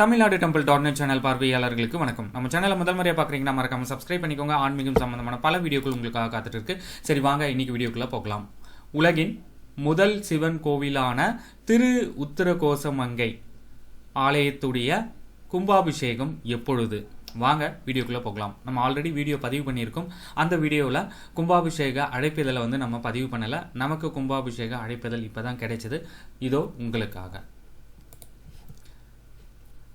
Tamil Nadu temple .net channel பார்வையாளர்களுக்கு வணக்கம். நம்ம சேனலை முதல் முறையாக பார்க்குறீங்கன்னா மறக்காம சப்ஸ்கிரைப் பண்ணிக்கோங்க. ஆன்மீகம் சம்பந்தமான பல வீடியோக்கள் உங்களுக்காக காத்துட்டு இருக்கு. சரி வாங்க இன்னைக்கு வீடியோக்குள்ள போகலாம். உலகின் முதல் சிவன் கோவிலான திரு உத்தரகோசமங்கை ஆலயத்துடைய கும்பாபிஷேகம் எப்பொழுது? வாங்க வீடியோக்குள்ளே போகலாம். நம்ம ஆல்ரெடி வீடியோ பதிவு பண்ணியிருக்கோம். அந்த வீடியோவில் கும்பாபிஷேக அழைப்பிதழை நம்ம பதிவு பண்ணலை. நமக்கு கும்பாபிஷேக அழைப்பிதழ் இப்போ தான் கிடைச்சது. இதோ உங்களுக்காக.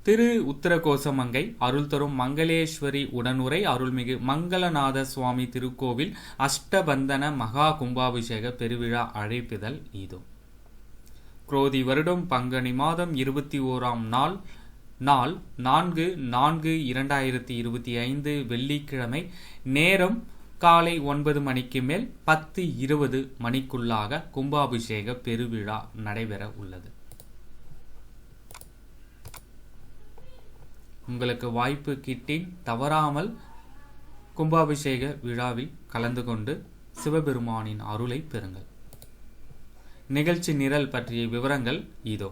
திரு உத்தரகோசமங்கை அருள் தரும் மங்களேஸ்வரி உடனுரை அருள்மிகு மங்களநாத சுவாமி திருக்கோவில் அஷ்டபந்தன மகா கும்பாபிஷேக பெருவிழா அழைப்பிதழ் இதோ. குரோதி வருடம் பங்குனி மாதம் 21ஆம் நாள் 4/4/2025 வெள்ளிக்கிழமை. நேரம் காலை 9 மணிக்கு மேல் 10:20 மணிக்குள்ளாக கும்பாபிஷேக பெருவிழா நடைபெற உள்ளது. உங்களுக்கு வாய்ப்பு கிட்டின் தவறாமல் கும்பாபிஷேக விழாவில் கலந்து கொண்டு சிவபெருமானின் அருளை பெறுங்கள். நிகழ்ச்சி நிரல் பற்றிய விவரங்கள் இதோ.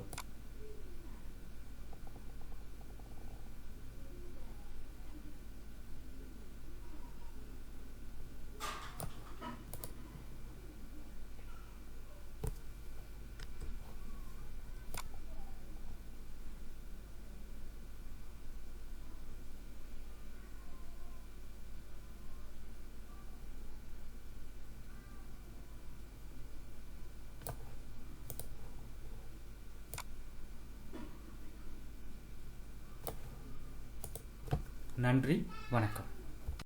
நன்றி, வணக்கம்.